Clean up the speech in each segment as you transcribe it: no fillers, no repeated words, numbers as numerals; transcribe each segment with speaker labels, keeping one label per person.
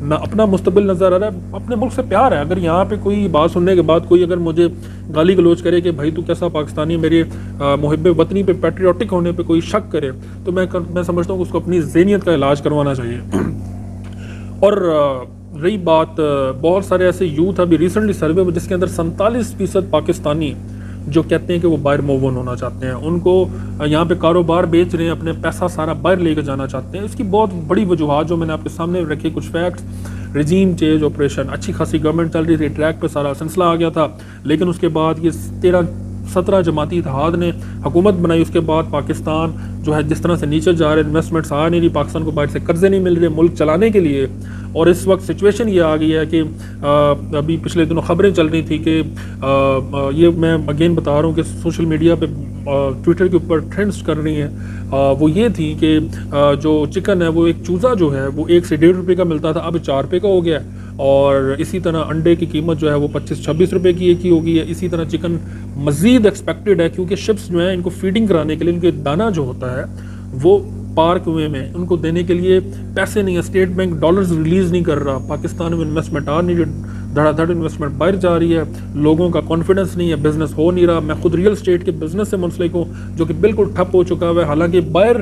Speaker 1: نہ اپنا مستقبل نظر آ رہا ہے، اپنے ملک سے پیار ہے. اگر یہاں پہ کوئی بات سننے کے بعد کوئی اگر مجھے گالی گلوچ کرے کہ بھائی تو کیسا پاکستانی، میرے محب وطنی پہ پیٹریوٹک ہونے پہ کوئی شک کرے، تو میں سمجھتا ہوں کہ اس کو اپنی ذہنیت کا علاج کروانا چاہیے. اور رہی بات بہت سارے ایسے یوتھ ابھی ریسنٹلی سروے جس کے اندر 47% پاکستانی جو کہتے ہیں کہ وہ باہر موو آن ہونا چاہتے ہیں، ان کو یہاں پہ کاروبار بیچ رہے ہیں، اپنے پیسہ سارا باہر لے کے جانا چاہتے ہیں. اس کی بہت بڑی وجوہات جو میں نے آپ کے سامنے رکھی، کچھ فیکٹس. رجیم چینج آپریشن، اچھی خاصی گورنمنٹ چل رہی تھی، ٹریک پہ سارا سلسلہ آ گیا تھا، لیکن اس کے بعد یہ 17 جماعتی اتحاد نے حکومت بنائی. اس کے بعد پاکستان جو ہے جس طرح سے نیچے جا رہے، انویسٹمنٹس آ نہیں رہی، پاکستان کو باہر سے قرضے نہیں مل رہے ملک چلانے کے لیے. اور اس وقت سچویشن یہ آ گئی ہے کہ ابھی پچھلے دنوں خبریں چل رہی تھی کہ یہ میں اگین بتا رہا ہوں کہ سوشل میڈیا پہ ٹویٹر کے اوپر ٹرینڈز کر رہی ہیں، وہ یہ تھی کہ جو چکن ہے وہ ایک چوزا جو ہے وہ 1 سے 1.5 روپے کا ملتا تھا، اب 4 روپے کا ہو گیا ہے. اور اسی طرح انڈے کی قیمت جو ہے وہ 25-26 روپے کی ایک ہی ہو گئی ہے. اسی طرح چکن مزید ایکسپیکٹڈ ہے کیونکہ شپس جو ہیں ان کو فیڈنگ کرانے کے لیے ان کے دانہ جو ہوتا ہے وہ پارک ہوئے میں ان کو دینے کے لیے پیسے نہیں ہیں. اسٹیٹ بینک ڈالرز ریلیز نہیں کر رہا، پاکستان میں انویسٹمنٹ آ نہیں رہی، دھڑا دھڑ انویسٹمنٹ باہر جا رہی ہے، لوگوں کا کانفیڈنس نہیں ہے، بزنس ہو نہیں رہا. میں خود ریئل اسٹیٹ کے بزنس سے منسلک ہوں جو کہ بالکل ٹھپ ہو چکا ہوا ہے. حالانکہ باہر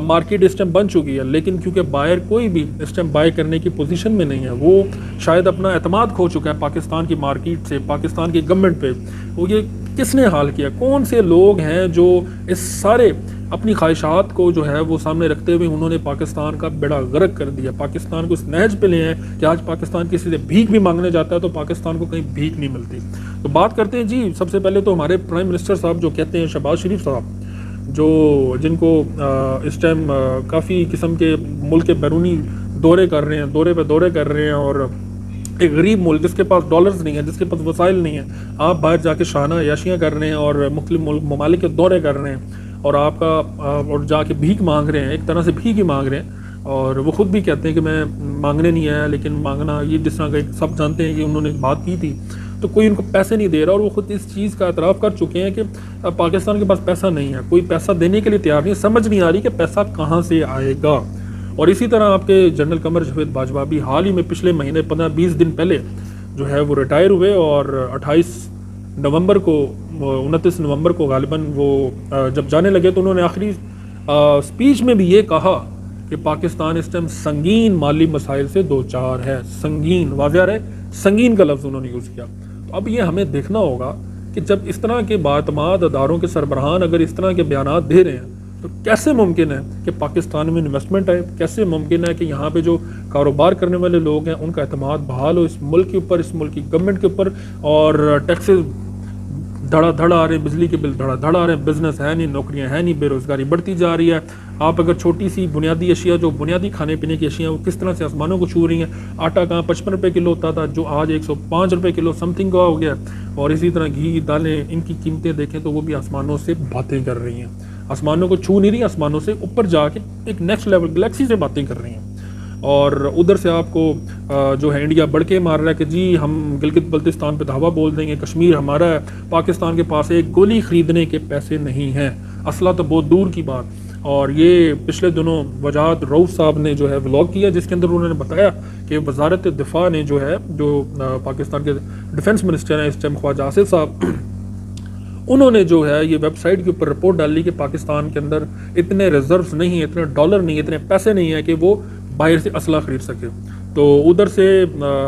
Speaker 1: مارکیٹ اس ٹائم بن چکی ہے، لیکن کیونکہ باہر کوئی بھی اس ٹائم بائی کرنے کی پوزیشن میں نہیں ہے، وہ شاید اپنا اعتماد کھو چکا ہے پاکستان کی مارکیٹ سے، پاکستان کی گورنمنٹ پہ. وہ یہ کس نے حال کیا؟ کون سے لوگ ہیں جو اس سارے اپنی خواہشات کو جو ہے وہ سامنے رکھتے ہوئے انہوں نے پاکستان کا بیڑا غرق کر دیا، پاکستان کو اس نہج پہ لے ہیں کہ آج پاکستان کسی سے بھیک بھی مانگنے جاتا ہے تو پاکستان کو کہیں بھیک نہیں ملتی. تو بات کرتے ہیں جی سب سے پہلے تو ہمارے پرائم منسٹر صاحب جو کہتے ہیں شہباز شریف صاحب، جن کو اس ٹائم کافی قسم کے ملک کے بیرونی دورے کر رہے ہیں، دورے کر رہے ہیں، اور ایک غریب ملک جس کے پاس ڈالرز نہیں ہیں، جس کے پاس وسائل نہیں ہیں، آپ باہر جا کے شانہ عیاشیاں کر رہے ہیں اور مختلف ممالک کے دورے کر رہے ہیں اور آپ کا اور جا کے بھیک مانگ رہے ہیں، ایک طرح سے بھیک ہی مانگ رہے ہیں. اور وہ خود بھی کہتے ہیں کہ میں مانگنے نہیں آیا، لیکن مانگنا یہ جس طرح کہ سب جانتے ہیں کہ انہوں نے بات کی تھی تو کوئی ان کو پیسے نہیں دے رہا، اور وہ خود اس چیز کا اعتراف کر چکے ہیں کہ پاکستان کے پاس پیسہ نہیں ہے، کوئی پیسہ دینے کے لیے تیار نہیں، سمجھ نہیں آ رہی کہ پیسہ کہاں سے آئے گا. اور اسی طرح آپ کے جنرل قمر جاوید باجوہ بھی حال ہی میں پچھلے مہینے 15-20 دن پہلے جو ہے وہ ریٹائر ہوئے، اور 29 نومبر کو غالباً وہ جب جانے لگے تو انہوں نے آخری سپیچ میں بھی یہ کہا کہ پاکستان اس ٹائم سنگین مالی مسائل سے دوچار ہے. سنگین، واضح رہے، سنگین کا لفظ انہوں نے یوز کیا. تو اب یہ ہمیں دیکھنا ہوگا کہ جب اس طرح کے باعتماد اداروں کے سربراہان اگر اس طرح کے بیانات دے رہے ہیں تو کیسے ممکن ہے کہ پاکستان میں انویسٹمنٹ آئے؟ کیسے ممکن ہے کہ یہاں پہ جو کاروبار کرنے والے لوگ ہیں ان کا اعتماد بحال ہو اس ملک کے اوپر، اس ملک کی گورنمنٹ کے اوپر؟ اور ٹیکسز دھڑا دھڑ آ رہے ہیں، بجلی کے بل دھڑا دھڑ آ رہے ہیں، بزنس ہے نہیں، نوکریاں ہیں نہیں، بے روزگاری بڑھتی جا رہی ہے. آپ اگر چھوٹی سی بنیادی اشیاء جو بنیادی کھانے پینے کی اشیاء وہ کس طرح سے آسمانوں کو چھو رہی ہیں. آٹا کہاں 55 روپے کلو ہوتا تھا جو آج 105 روپے کلو سم تھنگ کا ہو گیا. اور اسی طرح گھی، دالیں، ان کی قیمتیں دیکھیں تو وہ بھی آسمانوں سے باتیں کر رہی ہیں، آسمانوں کو چھو نہیں رہی، آسمانوں سے اوپر جا کے ایک نیکسٹ لیول گلیکسی سے باتیں کر رہی ہیں. اور ادھر سے آپ کو جو ہے انڈیا بڑھ کے مار رہا ہے کہ جی ہم گلگت بلتستان پہ دھاوا بول دیں گے، کشمیر ہمارا ہے. پاکستان کے پاس ایک گولی خریدنے کے پیسے نہیں ہیں، اسلحہ تو بہت دور کی بات. اور یہ پچھلے دنوں وجاہت روف صاحب نے جو ہے ولاگ کیا جس کے اندر انہوں نے بتایا کہ وزارت دفاع نے جو ہے جو پاکستان کے ڈیفنس منسٹر ہیں اس ٹائم خواجہ آصف صاحب، انہوں نے جو ہے یہ ویب سائٹ کے اوپر رپورٹ ڈالی کہ پاکستان کے اندر اتنے ریزروز نہیں ہیں، اتنے ڈالر نہیں ہیں، اتنے پیسے نہیں ہیں کہ وہ باہر سے اسلحہ خرید سکے. تو ادھر سے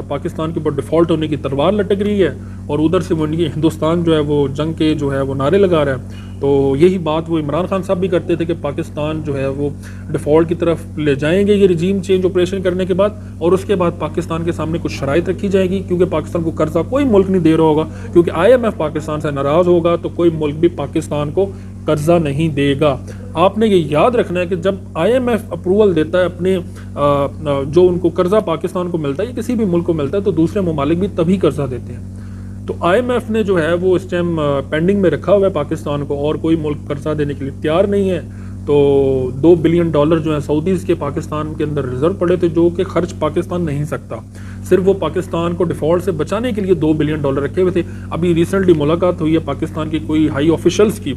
Speaker 1: پاکستان کے اوپر ڈیفالٹ ہونے کی تلوار لٹک رہی ہے اور ادھر سے وہ ہندوستان جو ہے وہ جنگ کے جو ہے وہ نعرے لگا رہا ہے. تو یہی بات وہ عمران خان صاحب بھی کرتے تھے کہ پاکستان جو ہے وہ ڈیفالٹ کی طرف لے جائیں گے یہ رجیم چینج آپریشن کرنے کے بعد، اور اس کے بعد پاکستان کے سامنے کچھ شرائط رکھی جائے گی کیونکہ پاکستان کو قرضہ کوئی ملک نہیں دے رہا ہوگا، کیونکہ IMF پاکستان سے ناراض ہوگا تو کوئی ملک بھی پاکستان کو قرضہ نہیں دے گا. آپ نے یہ یاد رکھنا ہے کہ جب IMF اپروول دیتا ہے اپنے جو ان کو قرضہ پاکستان کو ملتا ہے یا کسی بھی ملک کو ملتا ہے تو دوسرے ممالک بھی تبھی قرضہ دیتے ہیں. تو IMF نے جو ہے وہ اس ٹائم پینڈنگ میں رکھا ہوا ہے پاکستان کو اور کوئی ملک قرضہ دینے کے لیے تیار نہیں ہے. تو $2 بلین جو ہیں سعودیز کے پاکستان کے اندر ریزرو پڑے تھے جو کہ خرچ پاکستان نہیں سکتا، صرف وہ پاکستان کو ڈیفالٹ سے بچانے کے لیے $2 بلین رکھے ہوئے تھے. ابھی ریسنٹلی ملاقات ہوئی ہے پاکستان کی کوئی ہائی آفیشلز کی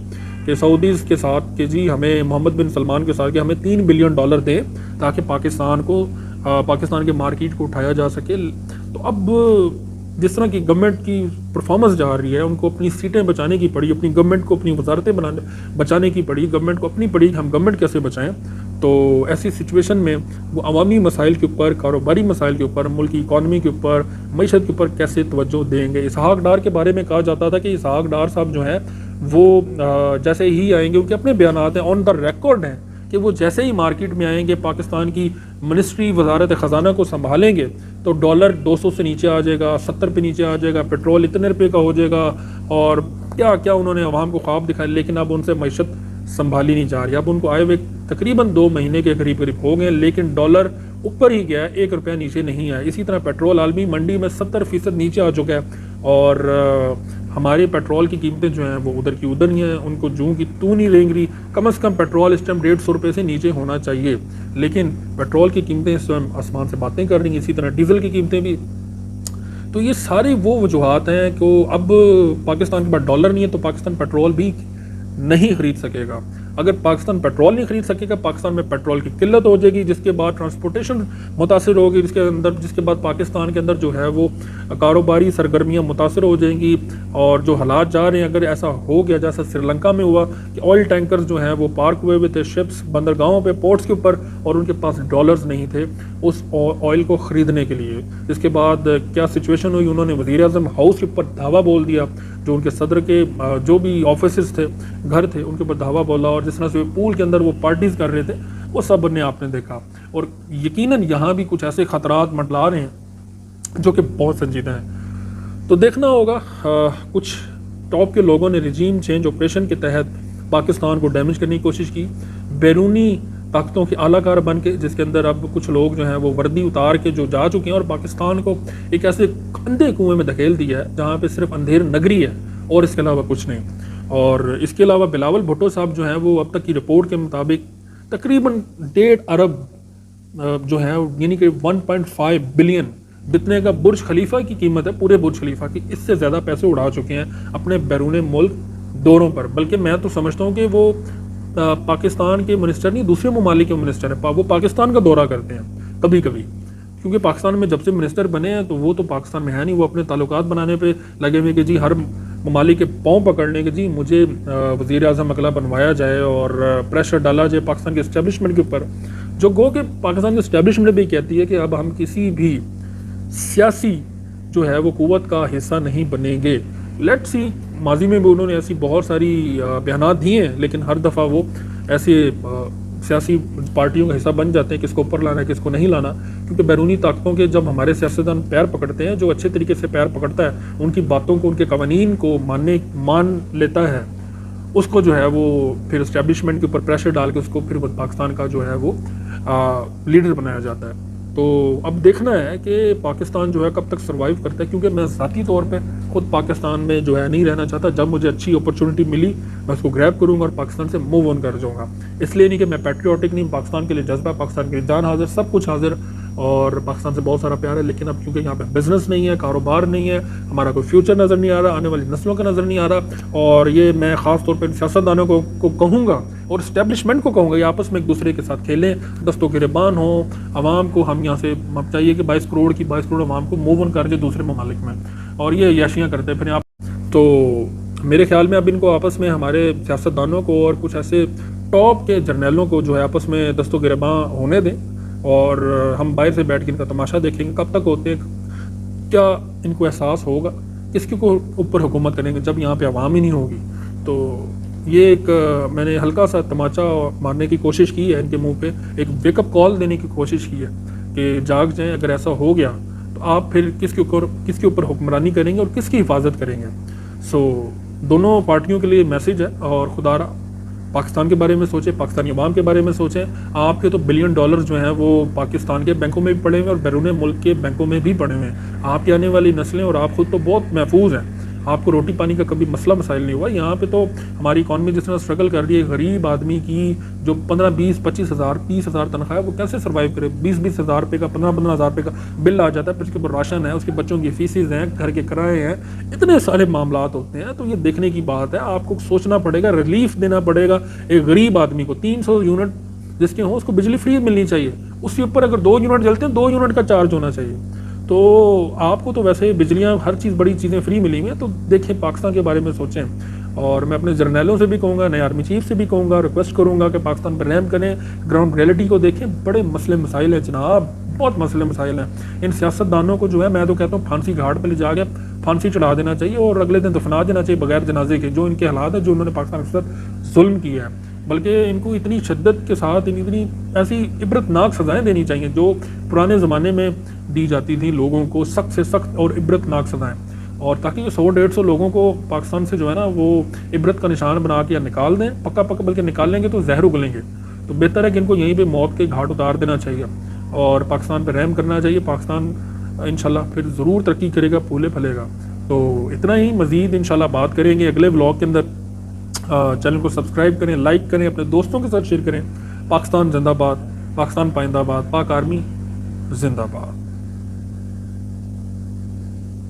Speaker 1: کہ سعودیز کے ساتھ کہ جی ہمیں محمد بن سلمان کے ساتھ کہ ہمیں $3 بلین دیں تاکہ پاکستان کو پاکستان کے مارکیٹ کو اٹھایا جا سکے. تو اب جس طرح کی گورنمنٹ کی پرفارمنس جا رہی ہے، ان کو اپنی سیٹیں بچانے کی پڑی، اپنی گورنمنٹ کو اپنی وزارتیں بچانے کی پڑی، گورنمنٹ کو اپنی پڑی کہ ہم گورنمنٹ کیسے بچائیں. تو ایسی سچویشن میں وہ عوامی مسائل کے اوپر، کاروباری مسائل کے اوپر، ملک کی اکانومی کے اوپر، معیشت کے اوپر کیسے توجہ دیں گے. اسحاق ڈار کے بارے میں کہا جاتا تھا کہ اسحاق ڈار صاحب جو ہیں وہ جیسے ہی آئیں گے، ان کے اپنے بیانات ہیں، آن دا ریکارڈ ہیں کہ وہ جیسے ہی مارکیٹ میں آئیں گے، پاکستان کی منسٹری وزارت خزانہ کو سنبھالیں گے تو ڈالر 200 سے نیچے آ جائے گا، 70 پہ نیچے آ جائے گا، پیٹرول اتنے روپے کا ہو جائے گا، اور کیا کیا انہوں نے عوام کو خواب دکھائے. لیکن اب ان سے معیشت سنبھالی نہیں جا رہی. اب ان کو آئے ہوئے تقریباً 2 مہینے کے قریب ہو گئے، لیکن ڈالر اوپر ہی گیا ہے، 1 روپیہ نیچے نہیں آیا. اسی طرح پیٹرول عالمی منڈی میں 70% نیچے آ چکا ہے، اور ہمارے پیٹرول کی قیمتیں جو ہیں وہ ادھر کی ادھر ہی ہیں، ان کو جوں کی تو نہیں رینگ رہی. کم از کم پیٹرول اس ٹائم 150 روپے سے نیچے ہونا چاہیے، لیکن پیٹرول کی قیمتیں اس ٹائم آسمان سے باتیں کر رہی ہیں. اسی طرح ڈیزل کی قیمتیں بھی. تو یہ سارے وہ وجوہات ہیں کہ اب پاکستان کے پاس ڈالر نہیں ہے تو پاکستان پیٹرول بھی نہیں خرید سکے گا. اگر پاکستان پیٹرول نہیں خرید سکے گا، پاکستان میں پیٹرول کی قلت ہو جائے گی، جس کے بعد ٹرانسپورٹیشن متاثر ہوگی، جس کے بعد پاکستان کے اندر جو ہے وہ کاروباری سرگرمیاں متاثر ہو جائیں گی. اور جو حالات جا رہے ہیں، اگر ایسا ہو گیا جیسا سری لنکا میں ہوا کہ آئل ٹینکرز جو ہیں وہ پارک ہوئے تھے شپس بندرگاہوں پہ، پورٹس کے اوپر، اور ان کے پاس ڈالرز نہیں تھے اس آئل کو خریدنے کے لیے. اس کے بعد کیا سچویشن ہوئی، انہوں نے وزیر اعظم ہاؤس کے اوپر دھاوا بول دیا، جو ان کے صدر کے جو بھی آفیسز تھے، گھر تھے، ان کے اوپر دھاوا بولا، اور جس طرح سے پول کے اندر وہ پارٹیز کر رہے تھے وہ سب نے آپ نے دیکھا. اور یقیناً یہاں بھی کچھ ایسے خطرات منڈلا رہے ہیں جو کہ بہت سنجیدہ ہیں. تو دیکھنا ہوگا. کچھ ٹاپ کے لوگوں نے رجیم چینج آپریشن کے تحت پاکستان کو ڈیمیج کرنے کی کوشش کی، بیرونی طاقتوں کے اعلیٰ کار بن کے، جس کے اندر اب کچھ لوگ جو ہیں وہ وردی اتار کے جو جا چکے ہیں اور پاکستان کو ایک ایسے اندھے کنویں میں دھکیل دیا ہے جہاں پہ صرف اندھیر نگری ہے اور اس کے علاوہ کچھ نہیں. اور اس کے علاوہ بلاول بھٹو صاحب جو ہیں وہ اب تک کی رپورٹ کے مطابق تقریباً 1.5 ارب جو ہے، یعنی کہ 1.5 بلین جتنے کا برج خلیفہ کی قیمت ہے، پورے برج خلیفہ کی، اس سے زیادہ پیسے اڑا چکے ہیں اپنے بیرون ملک دوروں پر. بلکہ میں تو سمجھتا ہوں کہ وہ پاکستان کے منسٹر نہیں، دوسرے ممالک کے منسٹر ہیں، وہ پاکستان کا دورہ کرتے ہیں کبھی کبھی، کیونکہ پاکستان میں جب سے منسٹر بنے ہیں تو وہ تو پاکستان میں ہے نہیں، وہ اپنے تعلقات بنانے پہ لگے ہوئے کہ جی ہر ممالک کے پاؤں پکڑنے کے جی مجھے وزیر اعظم اگلا بنوایا جائے اور پریشر ڈالا جائے پاکستان کے اسٹیبلشمنٹ کے اوپر، جو گو کہ پاکستان کی اسٹیبلشمنٹ بھی کہتی ہے کہ اب ہم کسی بھی سیاسی جو ہے وہ قوت کا حصہ نہیں بنیں گے. Let see. ماضی میں بھی انہوں نے ایسی بہت ساری بیانات دیے ہیں، لیکن ہر دفعہ وہ ایسے سیاسی پارٹیوں کا حصہ بن جاتے ہیں، کس کو اوپر لانا ہے کس کو نہیں لانا. کیونکہ بیرونی طاقتوں کے جب ہمارے سیاستدان پیر پکڑتے ہیں، جو اچھے طریقے سے پیر پکڑتا ہے، ان کی باتوں کو، ان کے قوانین کو مان لیتا ہے، اس کو جو ہے وہ پھر اسٹیبلشمنٹ کے اوپر پریشر ڈال کے اس کو پھر پاکستان کا جو ہے وہ لیڈر بنایا جاتا ہے. تو اب دیکھنا ہے کہ پاکستان جو ہے کب تک سروائیو کرتا ہے، کیونکہ میں ذاتی طور پہ خود پاکستان میں جو ہے نہیں رہنا چاہتا. جب مجھے اچھی اپرچونٹی ملی میں اس کو گریب کروں گا اور پاکستان سے موو آن کر جاؤں گا. اس لیے نہیں کہ میں پیٹریوٹک نہیں، پاکستان کے لیے جذبہ، پاکستان کے لیے جان حاضر، سب کچھ حاضر، اور پاکستان سے بہت سارا پیار ہے. لیکن اب کیونکہ یہاں پہ بزنس نہیں ہے، کاروبار نہیں ہے، ہمارا کوئی فیوچر نظر نہیں آ رہا، آنے والی نسلوں کا نظر نہیں آ رہا. اور یہ میں خاص طور پہ سیاستدانوں کو کہوں گا اور اسٹیبلشمنٹ کو کہوں گا، یہ آپس میں ایک دوسرے کے ساتھ کھیلیں، دستوں کے گریبان ہوں. عوام کو ہم یہاں سے چاہیے کہ 22 کروڑ عوام کو موو آن کر دیں دوسرے ممالک میں، اور یہ عیاشیاں کرتے پھر آپ. تو میرے خیال میں اب ان کو آپس میں، ہمارے سیاستدانوں کو اور کچھ ایسے ٹاپ کے جرنیلوں کو جو ہے آپس میں دست و گریباں ہونے دیں، اور ہم باہر سے بیٹھ کے ان کا تماشا دیکھیں گے کب تک ہوتے ہیں. کیا ان کو احساس ہوگا کس کے اوپر حکومت کریں گے جب یہاں پہ عوام ہی نہیں ہوگی. تو یہ ایک میں نے ہلکا سا تماچا مارنے کی کوشش کی ہے ان کے منہ پہ، ایک ویک اپ کال دینے کی کوشش کی ہے کہ جاگ جائیں. اگر ایسا ہو گیا تو آپ پھر کس کے اوپر حکمرانی کریں گے اور کس کی حفاظت کریں گے. سو دونوں پارٹیوں کے لیے میسیج ہے، اور خدا را پاکستان کے بارے میں سوچیں، پاکستانی عوام کے بارے میں سوچیں. آپ کے تو بلین ڈالر جو ہیں وہ پاکستان کے بینکوں میں بھی پڑے ہوئے ہیں اور بیرون ملک کے بینکوں میں بھی پڑے ہوئے ہیں. آپ کی آنے والی نسلیں اور آپ خود تو بہت محفوظ ہیں، آپ کو روٹی پانی کا کبھی مسئلہ مسائل نہیں ہوا. یہاں پہ تو ہماری اکانومی جس طرح اسٹرگل کر رہی ہے، غریب آدمی کی جو 15-20-25 ہزار 30 ہزار تنخواہ ہے، وہ کیسے سروائیو کرے. 20-20 ہزار روپے کا 15-15 ہزار روپے کا بل آ جاتا ہے، پھر اس کے اوپر راشن ہے، اس کے بچوں کی فیسز ہیں، گھر کے کرائے ہیں، اتنے سارے معاملات ہوتے ہیں. تو یہ دیکھنے کی بات ہے، آپ کو سوچنا پڑے گا، ریلیف دینا پڑے گا ایک غریب آدمی کو. 300 یونٹ جس کے ہوں اس کو بجلی فری ملنی چاہیے، اس کے اوپر اگر 2 یونٹ جلتے ہیں 2 یونٹ کا چارج ہونا چاہیے. تو آپ کو تو ویسے بجلیاں ہر چیز بڑی چیزیں فری ملی ہوئی ہیں, تو دیکھیں پاکستان کے بارے میں سوچیں. اور میں اپنے جرنیلوں سے بھی کہوں گا, نئے آرمی چیف سے بھی کہوں گا, ریکویسٹ کروں گا کہ پاکستان پر رحم کریں, گراؤنڈ ریئلٹی کو دیکھیں. بڑے مسئلے مسائل ہیں جناب, بہت مسئلے مسائل ہیں. ان سیاستدانوں کو جو ہے میں تو کہتا ہوں پھانسی گھاٹ پہ لے جا کے پھانسی چڑھا دینا چاہیے اور اگلے دن دفنا دینا چاہیے بغیر جنازے کے. جو ان کے حالات ہیں, جو انہوں نے پاکستان کے ساتھ ظلم کیا ہے, بلکہ ان کو اتنی شدت کے ساتھ اتنی ایسی عبرتناک سزائیں دینی چاہیے جو پرانے زمانے میں دی جاتی تھیں لوگوں کو, سخت سے سخت اور عبرتناک سزائیں. اور تاکہ 100-150 لوگوں کو پاکستان سے جو ہے نا وہ عبرت کا نشان بنا کے نکال دیں, پکا پکا, بلکہ نکال لیں گے تو زہر اگلیں گے. تو بہتر ہے کہ ان کو یہیں پہ موت کے گھاٹ اتار دینا چاہیے اور پاکستان پہ رحم کرنا چاہیے. پاکستان انشاءاللہ پھر ضرور ترقی کرے گا, پھولے پھلے گا. تو اتنا ہی, مزید انشاءاللہ بات کریں گے اگلے ولاگ کے اندر. چینل کو سبسکرائب کریں, لائک کریں, اپنے دوستوں کے ساتھ شیئر کریں. پاکستان زندہ باد, پاکستان پائندہ باد, پاک آرمی زندہ باد.